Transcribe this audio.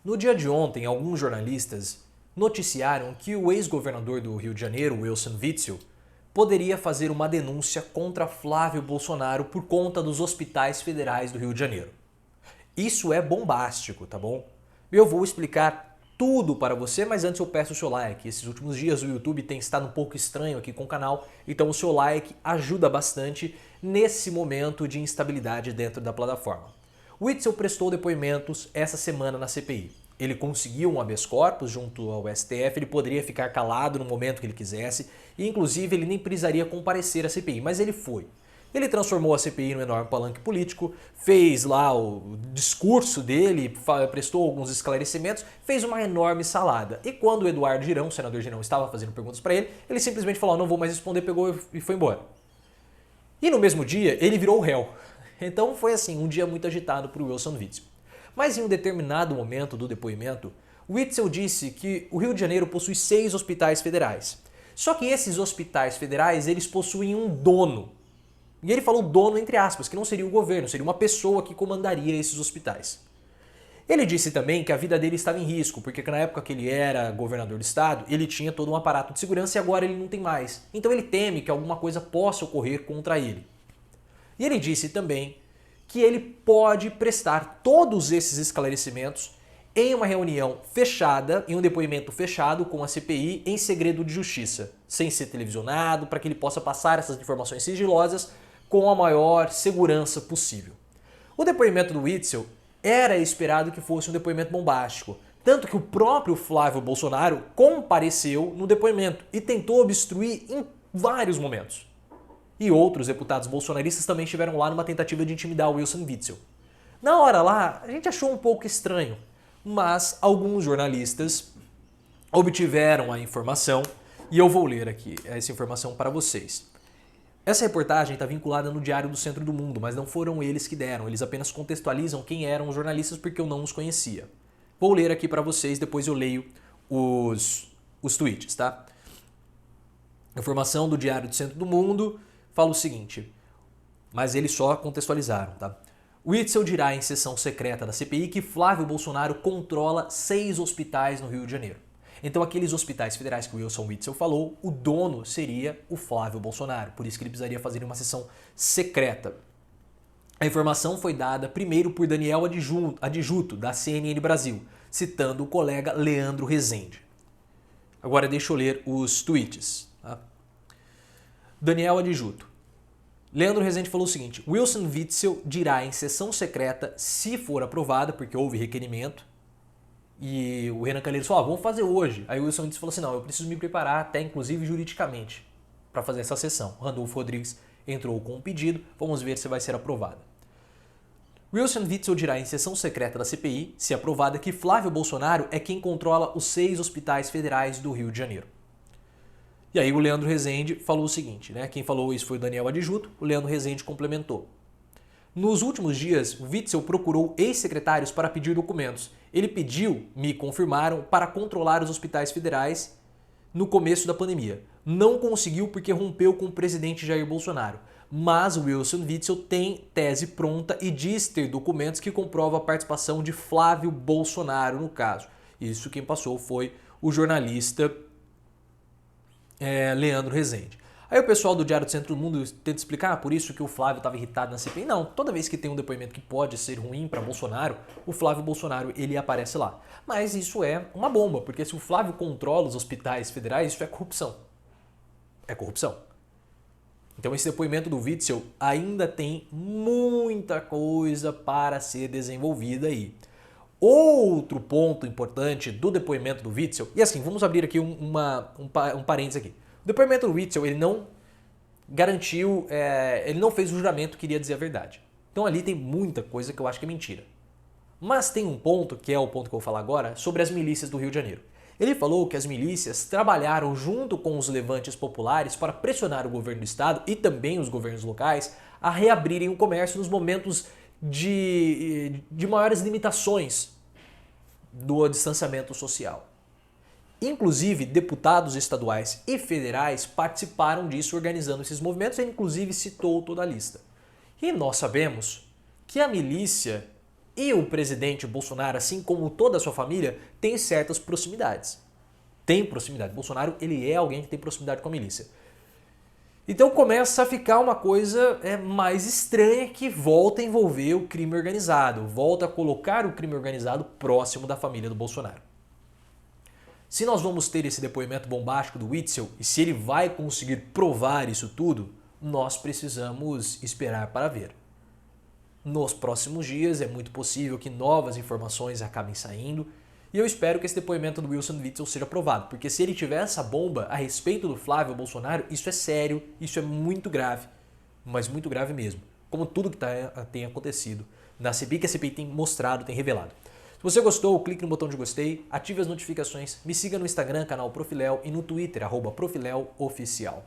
No dia de ontem, alguns jornalistas noticiaram que o ex-governador do Rio de Janeiro, Wilson Witzel, poderia fazer uma denúncia contra Flávio Bolsonaro por conta dos hospitais federais do Rio de Janeiro. Isso é bombástico, tá bom? Eu vou explicar tudo para você, mas antes eu peço o seu like. Esses últimos dias o YouTube tem estado um pouco estranho aqui com o canal, então o seu like ajuda bastante nesse momento de instabilidade dentro da plataforma. O Witzel prestou depoimentos essa semana na CPI. Ele conseguiu um habeas corpus junto ao STF, ele poderia ficar calado no momento que ele quisesse e inclusive ele nem precisaria comparecer à CPI, mas ele foi. Ele transformou a CPI num enorme palanque político, fez lá o discurso dele, prestou alguns esclarecimentos, fez uma enorme salada. E quando o Eduardo Girão, o senador Girão, estava fazendo perguntas para ele simplesmente falou: não vou mais responder, pegou e foi embora. E no mesmo dia, ele virou o réu. Então foi assim, um dia muito agitado para o Wilson Witzel. Mas em um determinado momento do depoimento, Witzel disse que o Rio de Janeiro possui 6 hospitais federais. Só que esses hospitais federais, eles possuem um dono. E ele falou dono entre aspas, que não seria o governo, seria uma pessoa que comandaria esses hospitais. Ele disse também que a vida dele estava em risco, porque na época que ele era governador do estado, ele tinha todo um aparato de segurança e agora ele não tem mais. Então ele teme que alguma coisa possa ocorrer contra ele. E ele disse também que ele pode prestar todos esses esclarecimentos em uma reunião fechada, em um depoimento fechado com a CPI em segredo de justiça, sem ser televisionado, para que ele possa passar essas informações sigilosas com a maior segurança possível. O depoimento do Witzel era esperado que fosse um depoimento bombástico, tanto que o próprio Flávio Bolsonaro compareceu no depoimento e tentou obstruir em vários momentos. E outros deputados bolsonaristas também estiveram lá numa tentativa de intimidar o Wilson Witzel. Na hora lá, a gente achou um pouco estranho, mas alguns jornalistas obtiveram a informação e eu vou ler aqui essa informação para vocês. Essa reportagem está vinculada no Diário do Centro do Mundo, mas não foram eles que deram, eles apenas contextualizam quem eram os jornalistas porque eu não os conhecia. Vou ler aqui para vocês, depois eu leio os tweets, tá? Informação do Diário do Centro do Mundo fala o seguinte, mas eles só contextualizaram, tá? Witzel dirá em sessão secreta da CPI que Flávio Bolsonaro controla 6 hospitais no Rio de Janeiro. Então aqueles hospitais federais que o Wilson Witzel falou, o dono seria o Flávio Bolsonaro, por isso que ele precisaria fazer uma sessão secreta. A informação foi dada primeiro por Daniel Adjuto, da CNN Brasil, citando o colega Leandro Rezende. Agora deixa eu ler os tweets. Tá? Daniel Adjuto. Leandro Rezende falou o seguinte, Wilson Witzel dirá em sessão secreta, se for aprovada, porque houve requerimento, e o Renan Calheiros falou, vamos fazer hoje. Aí o Wilson Witzel falou assim, não, eu preciso me preparar até inclusive juridicamente para fazer essa sessão. Randolfo Rodrigues entrou com um pedido, vamos ver se vai ser aprovada. Wilson Witzel dirá em sessão secreta da CPI, se aprovada, que Flávio Bolsonaro é quem controla os 6 hospitais federais do Rio de Janeiro. E aí o Leandro Rezende falou o seguinte, né? Quem falou isso foi o Daniel Adjuto, o Leandro Rezende complementou. Nos últimos dias, Witzel procurou ex-secretários para pedir documentos. Ele pediu, me confirmaram, para controlar os hospitais federais no começo da pandemia. Não conseguiu porque rompeu com o presidente Jair Bolsonaro. Mas Wilson Witzel tem tese pronta e diz ter documentos que comprovam a participação de Flávio Bolsonaro no caso. Isso quem passou foi o jornalista Leandro Rezende. Aí o pessoal do Diário do Centro do Mundo tenta explicar por isso que o Flávio estava irritado na CPI. Não, toda vez que tem um depoimento que pode ser ruim para Bolsonaro, o Flávio Bolsonaro ele aparece lá. Mas isso é uma bomba, porque se o Flávio controla os hospitais federais, isso é corrupção. É corrupção. Então esse depoimento do Witzel ainda tem muita coisa para ser desenvolvida aí. Outro ponto importante do depoimento do Witzel, e assim, vamos abrir aqui um parênteses aqui. O depoimento do Witzel, ele não garantiu, ele não fez o juramento que iria dizer a verdade. Então ali tem muita coisa que eu acho que é mentira. Mas tem um ponto, que é o ponto que eu vou falar agora, sobre as milícias do Rio de Janeiro. Ele falou que as milícias trabalharam junto com os levantes populares para pressionar o governo do estado e também os governos locais a reabrirem o comércio nos momentos de maiores limitações do distanciamento social. Inclusive, deputados estaduais e federais participaram disso organizando esses movimentos, ele inclusive citou toda a lista. E nós sabemos que a milícia E o presidente Bolsonaro, assim como toda a sua família, tem certas proximidades. Tem proximidade. Bolsonaro, ele é alguém que tem proximidade com a milícia. Então começa a ficar uma coisa mais estranha que volta a envolver o crime organizado, volta a colocar o crime organizado próximo da família do Bolsonaro. Se nós vamos ter esse depoimento bombástico do Witzel e se ele vai conseguir provar isso tudo, nós precisamos esperar para ver. Nos próximos dias é muito possível que novas informações acabem saindo e eu espero que esse depoimento do Wilson Witzel seja provado, porque se ele tiver essa bomba a respeito do Flávio Bolsonaro, isso é sério, isso é muito grave, mas muito grave mesmo, como tudo que tem acontecido na CPI, que a CPI tem mostrado, tem revelado. Se você gostou, clique no botão de gostei, ative as notificações, me siga no Instagram, canal Profiléu, e no Twitter, @profileoficial.